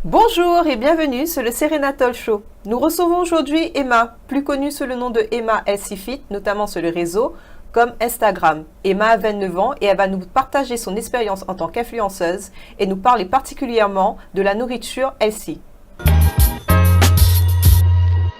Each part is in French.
Bonjour et bienvenue sur le Serena Talk Show. Nous recevons aujourd'hui Emma, plus connue sous le nom de Emma Healthy Fit, notamment sur le réseau comme Instagram. Emma a 29 ans et elle va nous partager son expérience en tant qu'influenceuse et nous parler particulièrement de la nourriture healthy.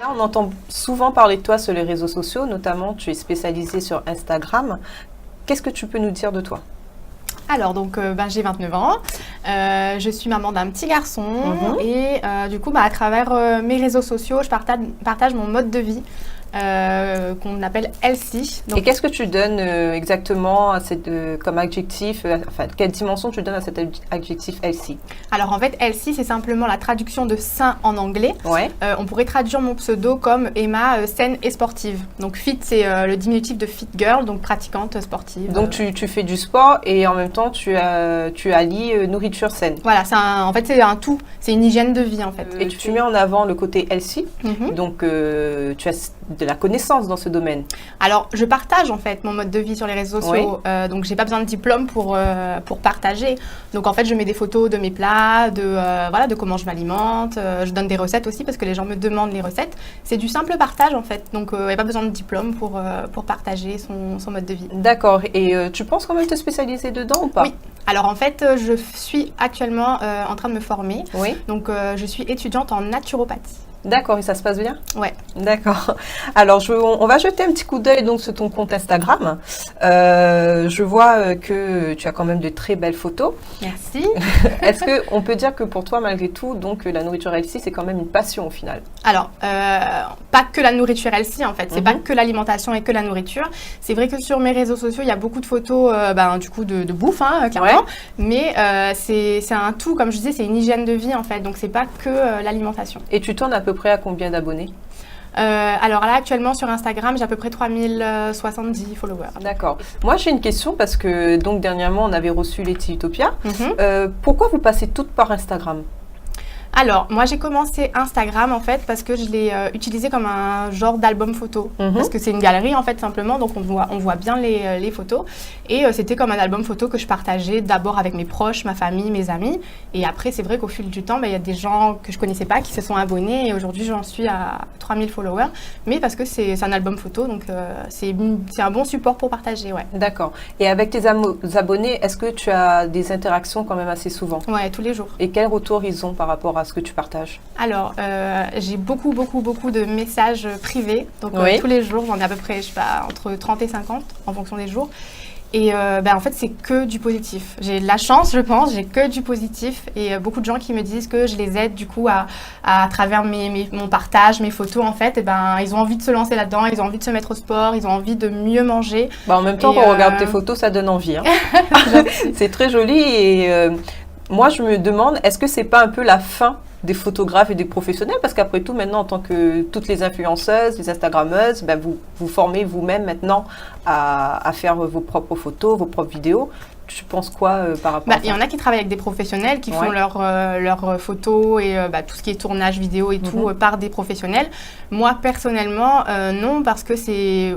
Là, on entend souvent parler de toi sur les réseaux sociaux, notamment tu es spécialisée sur Instagram. Qu'est-ce que tu peux nous dire de toi ? Alors, donc, j'ai 29 ans, je suis maman d'un petit garçon et du coup, à travers mes réseaux sociaux, je partage mon mode de vie qu'on appelle healthy. Donc, et qu'est-ce que tu donnes exactement à comme adjectif, quelle dimension tu donnes à cet adjectif healthy? Alors, en fait, healthy, c'est simplement la traduction de sain en anglais. Ouais. On pourrait traduire mon pseudo comme Emma saine et sportive. Donc, fit, c'est le diminutif de fit girl, donc pratiquante sportive. Donc, tu fais du sport et en même temps, tu allies nourriture saine. Voilà, en fait, c'est un tout. C'est une hygiène de vie, en fait. Et tu mets en avant le côté healthy. Donc, tu as de la connaissance dans ce domaine. Alors, je partage en fait mon mode de vie sur les réseaux sociaux, donc j'ai pas besoin de diplôme pour partager. Donc en fait, je mets des photos de mes plats, de comment je m'alimente. Je donne des recettes aussi parce que les gens me demandent les recettes. C'est du simple partage en fait, donc il n'y a pas besoin de diplôme pour partager son mode de vie. D'accord. Et tu penses quand même te spécialiser dedans ou pas? Oui. Alors en fait, je suis actuellement en train de me former. Oui. Donc je suis étudiante en naturopathie. D'accord, et ça se passe bien? Ouais. D'accord. Alors, on va jeter un petit coup d'œil donc sur ton compte Instagram. Je vois que tu as quand même de très belles photos. Merci. Est-ce qu'on peut dire que pour toi, malgré tout, donc la nourriture healthy, c'est quand même une passion au final? Alors, pas que la nourriture healthy en fait. C'est pas que l'alimentation et que la nourriture. C'est vrai que sur mes réseaux sociaux, il y a beaucoup de photos du coup de bouffe, clairement. Ouais. Mais c'est un tout, comme je disais, c'est une hygiène de vie en fait. Donc, c'est pas que l'alimentation. Et tu tournes à peu près à combien d'abonnés? Alors là, actuellement, sur Instagram, j'ai à peu près 3070 followers. D'accord. Moi, j'ai une question parce que, donc, dernièrement, on avait reçu Letty Utopia. Pourquoi vous passez toutes par Instagram? Alors, moi, j'ai commencé Instagram, en fait, parce que je l'ai utilisé comme un genre d'album photo. Parce que c'est une galerie, en fait, simplement. Donc, on voit bien les photos. Et c'était comme un album photo que je partageais d'abord avec mes proches, ma famille, mes amis. Et après, c'est vrai qu'au fil du temps, il y a des gens que je ne connaissais pas qui se sont abonnés. Et aujourd'hui, j'en suis à 3000 followers. Mais parce que c'est un album photo. Donc, c'est un bon support pour partager, ouais. D'accord. Et avec tes abonnés, est-ce que tu as des interactions quand même assez souvent? Ouais, tous les jours. Et quel retour ils ont par rapport à ce que tu partages? Alors, j'ai beaucoup de messages privés. Donc, tous les jours, j'en ai à peu près, je sais pas, entre 30 et 50 en fonction des jours. Et en fait, c'est que du positif. J'ai de la chance, je pense, j'ai que du positif. Et beaucoup de gens qui me disent que je les aide du coup à travers mon partage, mes photos, en fait. Et ils ont envie de se lancer là-dedans, ils ont envie de se mettre au sport, ils ont envie de mieux manger. En même temps, quand on regarde tes photos, ça donne envie. Hein. C'est très joli et moi, je me demande, est-ce que c'est pas un peu la fin des photographes et des professionnels? Parce qu'après tout, maintenant, en tant que toutes les influenceuses, les Instagrammeuses, vous formez vous-même maintenant à faire vos propres photos, vos propres vidéos. Tu penses quoi par rapport à ça? Il y en a qui travaillent avec des professionnels qui font leurs photos et tout ce qui est tournage vidéo et tout par des professionnels. Moi, personnellement, non, parce que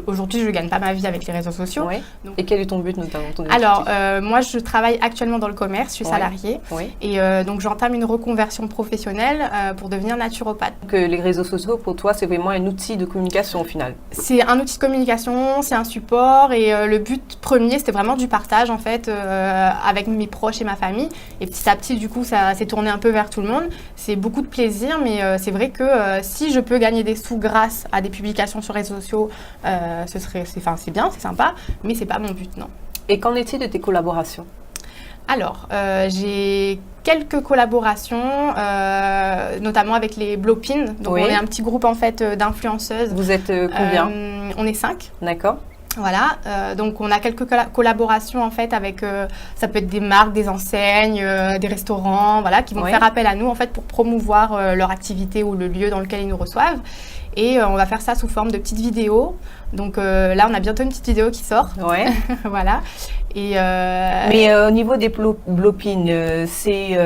aujourd'hui, je ne gagne pas ma vie avec les réseaux sociaux. Donc, et quel est ton but notamment? Alors, moi, je travaille actuellement dans le commerce, je suis salariée. Et donc, j'entame une reconversion professionnelle pour devenir naturopathe. Donc, les réseaux sociaux, pour toi, c'est vraiment un outil de communication au final? C'est un outil de communication, c'est un support. Et le but premier, c'était vraiment du partage, en fait, avec mes proches et ma famille. Et petit à petit, du coup, ça s'est tourné un peu vers tout le monde. C'est beaucoup de plaisir, mais c'est vrai que si je peux gagner des sous grâce à des publications sur les réseaux sociaux, c'est bien, c'est sympa, mais c'est pas mon but, non. Et qu'en est-il de tes collaborations? Alors, j'ai quelques collaborations, notamment avec les Blowpin. Donc, on est un petit groupe en fait d'influenceuses. Vous êtes combien? On est 5. D'accord. Voilà, donc on a quelques collaborations en fait avec, ça peut être des marques, des enseignes, des restaurants, voilà, qui vont faire appel à nous en fait pour promouvoir leur activité ou le lieu dans lequel ils nous reçoivent. Et on va faire ça sous forme de petites vidéos. Donc là, on a bientôt une petite vidéo qui sort. Ouais. Voilà. Mais au niveau des Blopin, c'est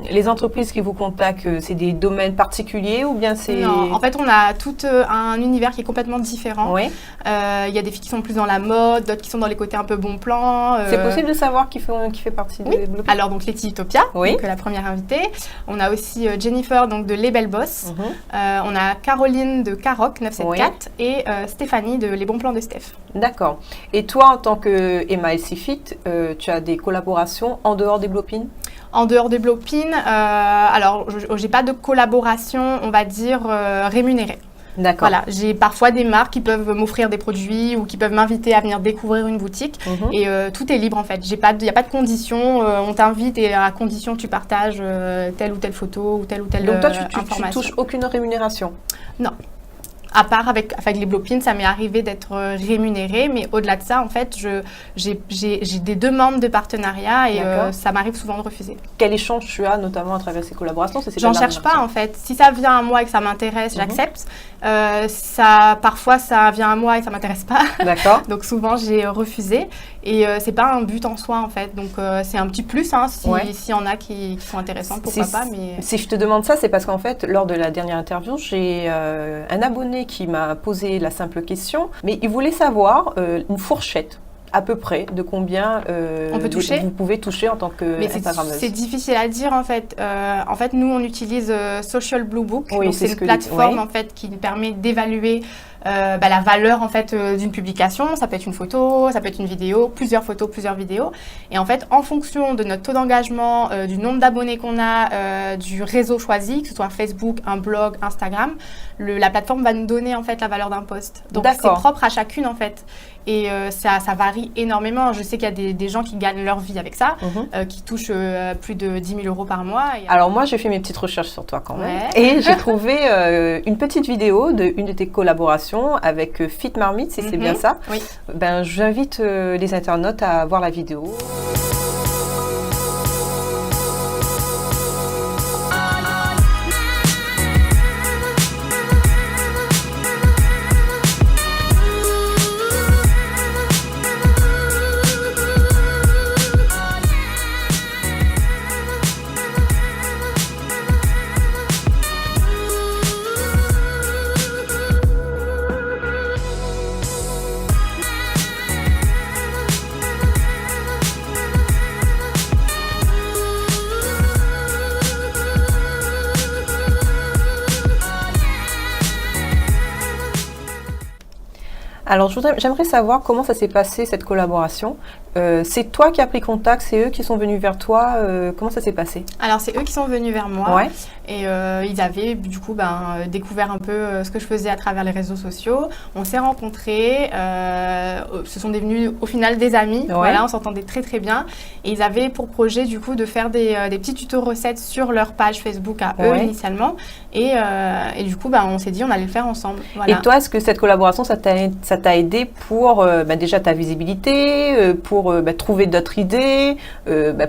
les entreprises qui vous contactent, c'est des domaines particuliers ou bien c'est... Non, en fait, on a tout un univers qui est complètement différent. Oui. Il y a des filles qui sont plus dans la mode, d'autres qui sont dans les côtés un peu bon plan. C'est possible de savoir qui fait partie des Blopin? Alors, donc, Letty Utopia, donc, la première invitée. On a aussi Jennifer, donc, de Label Boss. On a Caroline de Caroc 974 et Stéphanie de Les Bons Plans de Steph. D'accord. Et toi, en tant que Emma Fit, tu as des collaborations en dehors des Blopin? En dehors des Blopin, alors, j'ai pas de collaboration, on va dire, rémunérée. D'accord. Voilà, j'ai parfois des marques qui peuvent m'offrir des produits ou qui peuvent m'inviter à venir découvrir une boutique. Et tout est libre en fait. Il n'y a pas de conditions. On t'invite et à condition que tu partages telle ou telle photo ou telle Donc toi, tu information. touches aucune rémunération? Non. À part avec les Blopin, ça m'est arrivé d'être rémunérée, mais au-delà de ça, en fait, j'ai des demandes de partenariat et ça m'arrive souvent de refuser. Quel échange tu as, notamment à travers ces collaborations? J'en cherche pas, en fait. Si ça vient à moi et que ça m'intéresse, j'accepte. Parfois, ça vient à moi et ça m'intéresse pas. D'accord. Donc souvent, j'ai refusé. Et c'est pas un but en soi, en fait. Donc c'est un petit plus, hein, s'il y en a qui sont intéressantes, pourquoi pas. Mais... Si je te demande ça, c'est parce qu'en fait, lors de la dernière interview, j'ai un abonné qui m'a posé la simple question, mais il voulait savoir une fourchette à peu près de combien vous pouvez toucher en tant qu'Instagrammeuse. C'est difficile à dire en fait. Nous, on utilise Social Blue Book. C'est une plateforme en fait qui nous permet d'évaluer la valeur en fait d'une publication. Ça peut être une photo, ça peut être une vidéo, plusieurs photos, plusieurs vidéos. Et en fait, en fonction de notre taux d'engagement, du nombre d'abonnés qu'on a, du réseau choisi, que ce soit Facebook, un blog, Instagram, la plateforme va nous donner en fait la valeur d'un post. Donc c'est propre à chacune en fait. Et ça varie énormément. Je sais qu'il y a des gens qui gagnent leur vie avec ça, qui touchent plus de 10 000 € par mois. Alors moi, j'ai fait mes petites recherches sur toi quand même. Et j'ai trouvé une petite vidéo d'une de tes collaborations avec Fit Marmite, si c'est bien ça. Oui. Ben, j'invite les internautes à voir la vidéo. Alors, j'aimerais savoir comment ça s'est passé, cette collaboration. C'est toi qui as pris contact, c'est eux qui sont venus vers toi. Comment ça s'est passé? Alors, c'est eux qui sont venus vers moi. Et ils avaient, du coup, découvert un peu ce que je faisais à travers les réseaux sociaux. On s'est rencontrés. Ce sont devenus, au final, des amis. Voilà, on s'entendait très, très bien. Et ils avaient pour projet, du coup, de faire des petits tutos recettes sur leur page Facebook à eux, initialement. Et du coup, on s'est dit, on allait le faire ensemble. Voilà. Et toi, est-ce que cette collaboration, ça t'a aidé pour déjà ta visibilité, pour trouver d'autres idées,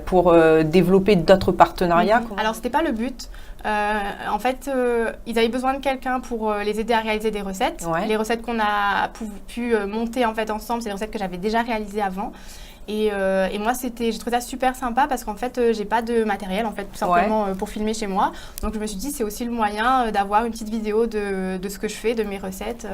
pour développer d'autres partenariats? Alors, c'était pas le but. En fait, ils avaient besoin de quelqu'un pour les aider à réaliser des recettes. Les recettes qu'on a pu monter en fait ensemble, c'est des recettes que j'avais déjà réalisées avant. Et moi, j'ai trouvé ça super sympa parce qu'en fait, j'ai pas de matériel en fait, tout simplement pour filmer chez moi. Donc, je me suis dit, c'est aussi le moyen d'avoir une petite vidéo de ce que je fais, de mes recettes.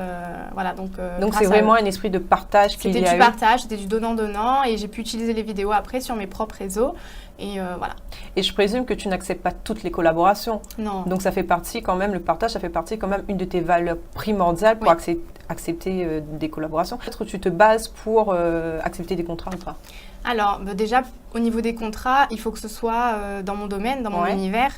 Voilà, donc c'est vraiment un esprit de partage qu'il y a eu. C'était du partage, c'était du donnant-donnant et j'ai pu utiliser les vidéos après sur mes propres réseaux. Et voilà. Et je présume que tu n'acceptes pas toutes les collaborations. Non. Donc ça fait partie quand même, le partage, ça fait partie quand même une de tes valeurs primordiales pour accepter des collaborations. Peut-être que tu te bases pour accepter des contrats ou pas? Alors, déjà, au niveau des contrats, il faut que ce soit dans mon domaine, dans mon univers.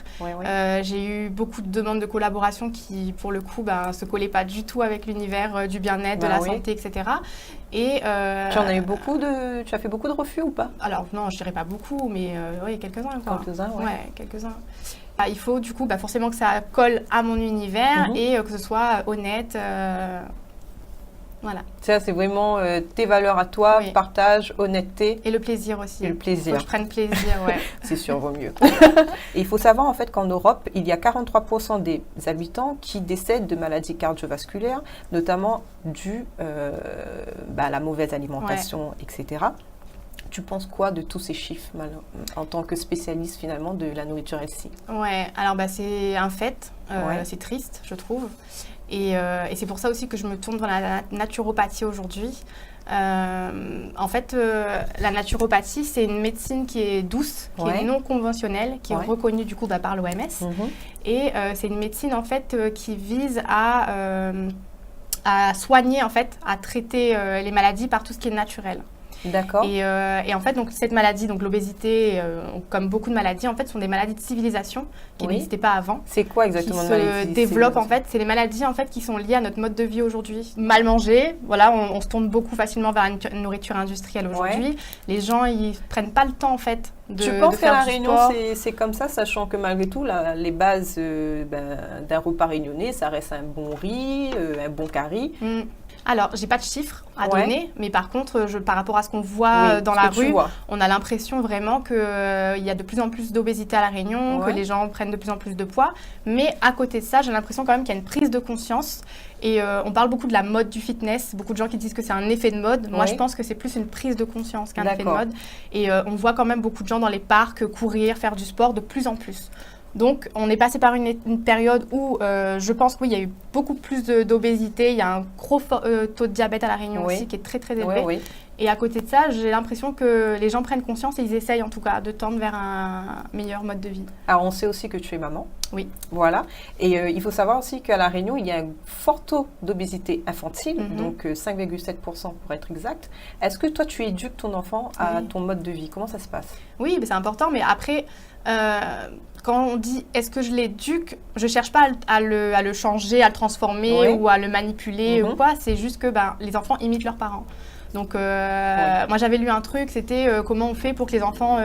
J'ai eu beaucoup de demandes de collaboration qui, pour le coup, se collaient pas du tout avec l'univers du bien-être, de la santé, etc. Et, tu en as eu beaucoup tu as fait beaucoup de refus ou pas? Alors, non, je dirais pas beaucoup, mais oui, quelques-uns. Quelques-uns, quelques-uns. Il faut, du coup, forcément que ça colle à mon univers et que ce soit honnête. Voilà. Ça, c'est vraiment tes valeurs à toi, partage, honnêteté. Et le plaisir aussi. Et le plaisir. Il faut que je prenne plaisir, C'est sûr, vaut mieux. Et il faut savoir en fait qu'en Europe, il y a 43% des habitants qui décèdent de maladies cardiovasculaires, notamment dû à la mauvaise alimentation, etc. Tu penses quoi de tous ces chiffres en tant que spécialiste finalement de la nourriture healthy? Ouais, alors c'est un fait, c'est triste je trouve. Et c'est pour ça aussi que je me tourne vers la naturopathie aujourd'hui. En fait, la naturopathie, c'est une médecine qui est douce, qui est non conventionnelle, qui est reconnue du coup par l'OMS. Et c'est une médecine en fait qui vise à soigner, en fait, à traiter les maladies par tout ce qui est naturel. D'accord. Et en fait, donc, cette maladie, donc l'obésité, comme beaucoup de maladies, en fait, sont des maladies de civilisation qui n'existaient pas avant. C'est quoi exactement une maladie qui se développent, en fait. C'est les maladies, en fait, qui sont liées à notre mode de vie aujourd'hui. Mal manger, voilà, on se tourne beaucoup facilement vers une nourriture industrielle aujourd'hui. Les gens, ils prennent pas le temps, en fait, de faire du sport. Tu penses qu'à La Réunion, c'est comme ça, sachant que malgré tout, les bases d'un repas réunionnais, ça reste un bon riz, un bon curry. Alors, j'ai pas de chiffres à donner, mais par contre, par rapport à ce qu'on voit dans la rue, on a l'impression vraiment qu'il y a de plus en plus d'obésité à La Réunion, que les gens prennent de plus en plus de poids. Mais à côté de ça, j'ai l'impression quand même qu'il y a une prise de conscience. Et on parle beaucoup de la mode du fitness. Beaucoup de gens qui disent que c'est un effet de mode. Moi, je pense que c'est plus une prise de conscience qu'un effet de mode. Et on voit quand même beaucoup de gens dans les parcs courir, faire du sport de plus en plus. Donc, on est passé par une période où je pense qu'il y a eu beaucoup plus d'obésité. Il y a un gros taux de diabète à La Réunion aussi qui est très, très élevé. Et à côté de ça, j'ai l'impression que les gens prennent conscience et ils essayent en tout cas de tendre vers un meilleur mode de vie. Alors, on sait aussi que tu es maman. Oui. Voilà. Et il faut savoir aussi qu'à La Réunion, il y a un fort taux d'obésité infantile, donc 5,7% pour être exact. Est-ce que toi, tu éduques ton enfant à ton mode de vie? Comment ça se passe? Oui, c'est important, mais après... quand on dit est-ce que je l'éduque, je ne cherche pas à le changer, à le transformer ou à le manipuler ou quoi. C'est juste que les enfants imitent leurs parents. Donc, moi, j'avais lu un truc, c'était comment on fait pour que les enfants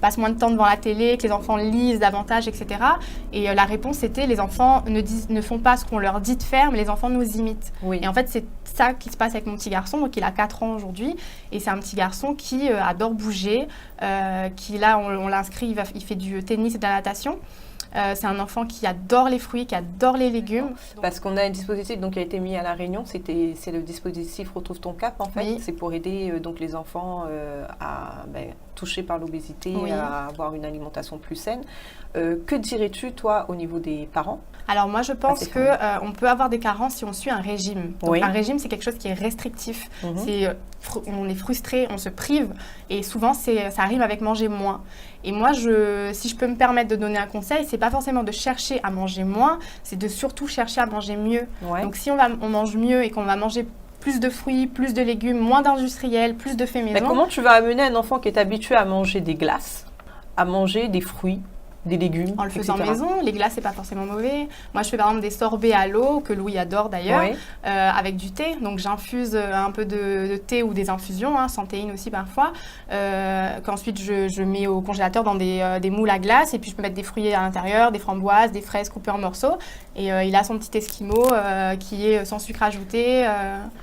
passent moins de temps devant la télé, que les enfants lisent davantage, etc. Et la réponse, c'était les enfants ne font pas ce qu'on leur dit de faire, mais les enfants nous imitent. Et en fait, c'est ça qui se passe avec mon petit garçon. Donc, il a 4 ans aujourd'hui. Et c'est un petit garçon qui adore bouger, qui, là, on l'a inscrit, il fait du tennis et de la natation. C'est un enfant qui adore les fruits, qui adore les légumes. Parce qu'on a un dispositif qui a été mis à La Réunion, c'est le dispositif Retrouve ton cap en fait. C'est pour aider donc les enfants touchés par l'obésité à avoir une alimentation plus saine. Que dirais-tu toi au niveau des parents? Alors moi je pense qu'on peut avoir des carences si on suit un régime. Donc, un régime c'est quelque chose qui est restrictif. On est frustré, on se prive et souvent ça arrive avec manger moins. Et moi si je peux me permettre de donner un conseil, c'est pas forcément de chercher à manger moins, c'est de surtout chercher à manger mieux. Donc si on mange mieux et qu'on va manger plus de fruits, plus de légumes, moins d'industriels, plus de faits maison. Mais comment tu vas amener un enfant qui est habitué à manger des glaces, à manger des fruits, des légumes, en le faisant maison, les glaces c'est pas forcément mauvais. Moi je fais par exemple des sorbets à l'eau que Louis adore d'ailleurs, avec du thé. Donc j'infuse un peu de thé ou des infusions, sans théine aussi parfois. Qu'ensuite je mets au congélateur dans des moules à glace et puis je peux mettre des fruits à l'intérieur, des framboises, des fraises coupées en morceaux. Et il a son petit esquimau qui est sans sucre ajouté.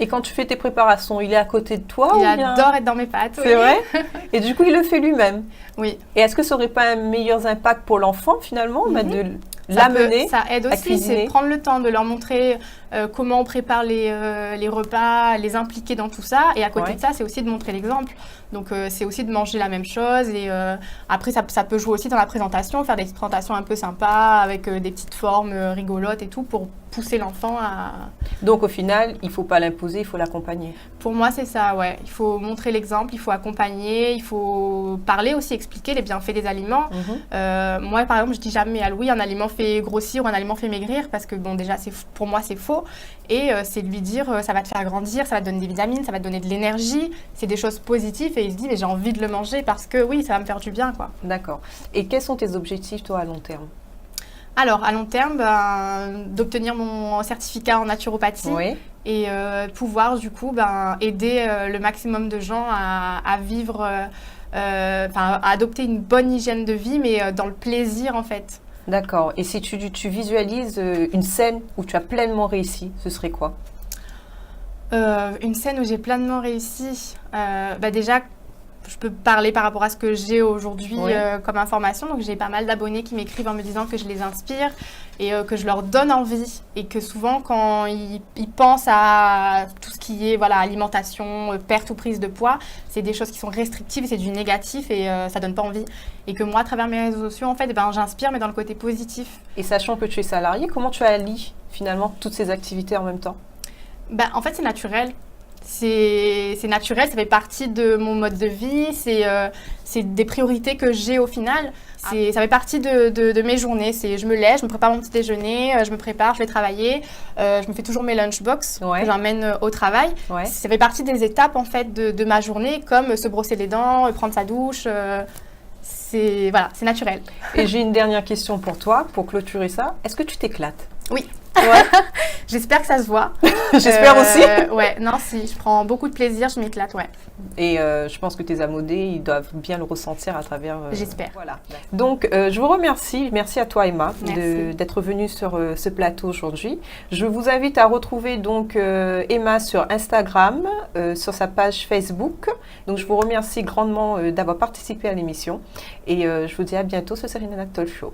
Et quand tu fais tes préparations, il est à côté de toi Il adore être dans mes pâtes. C'est vrai. Et du coup il le fait lui-même. Oui. Et est-ce que ça n'aurait pas un meilleur impact pour l'enfant finalement de l'amener ça aide aussi, c'est prendre le temps de leur montrer comment on prépare les repas, les impliquer dans tout ça. Et à côté de ça, c'est aussi de montrer l'exemple. Donc, c'est aussi de manger la même chose. Et après, ça peut jouer aussi dans la présentation, faire des petites présentations un peu sympas avec des petites formes rigolotes et tout pour pousser l'enfant à... Donc, au final, il ne faut pas l'imposer, il faut l'accompagner. Pour moi, c'est ça, ouais. Il faut montrer l'exemple, il faut accompagner, il faut parler aussi, expliquer les bienfaits des aliments. Moi, par exemple, je dis jamais à Louis un aliment fait grossir ou un aliment fait maigrir parce que, bon, déjà, pour moi, c'est faux. Et c'est de lui dire, ça va te faire grandir, ça va te donner des vitamines, ça va te donner de l'énergie. C'est des choses positives et il se dit, mais j'ai envie de le manger parce que, oui, ça va me faire du bien, quoi. D'accord. Et quels sont tes objectifs, toi, à long terme? Alors, à long terme, d'obtenir mon certificat en naturopathie et pouvoir, du coup, aider le maximum de gens à vivre, à adopter une bonne hygiène de vie, mais dans le plaisir, en fait. D'accord. Et si tu visualises une scène où tu as pleinement réussi, ce serait quoi? Une scène où j'ai pleinement réussi, déjà, je peux parler par rapport à ce que j'ai aujourd'hui Oui. comme information. Donc, j'ai pas mal d'abonnés qui m'écrivent en me disant que je les inspire et que je leur donne envie. Et que souvent, quand ils pensent à tout ce qui est voilà, alimentation, perte ou prise de poids, c'est des choses qui sont restrictives, c'est du négatif et ça donne pas envie. Et que moi, à travers mes réseaux sociaux, en fait, j'inspire, mais dans le côté positif. Et sachant que tu es salarié, comment tu allies finalement toutes ces activités en même temps? En fait, c'est naturel. C'est naturel, ça fait partie de mon mode de vie, c'est des priorités que j'ai au final. Ça fait partie de mes journées. Je me lève, je me prépare mon petit déjeuner, je me prépare, je vais travailler, je me fais toujours mes lunchbox que j'emmène au travail. Ouais. Ça fait partie des étapes en fait de ma journée, comme se brosser les dents, prendre sa douche. C'est naturel. Et j'ai une dernière question pour toi, pour clôturer ça. Est-ce que tu t'éclates? Oui. Ouais. J'espère que ça se voit. J'espère aussi. Ouais, non, si, je prends beaucoup de plaisir, je m'éclate, ouais. Et je pense que tes abonnés, ils doivent bien le ressentir à travers... J'espère. Voilà. Donc, je vous remercie. Merci à toi, Emma, d'être venue sur ce plateau aujourd'hui. Je vous invite à retrouver donc Emma sur Instagram, sur sa page Facebook. Donc, je vous remercie grandement d'avoir participé à l'émission. Et je vous dis à bientôt sur Serena Talk Show.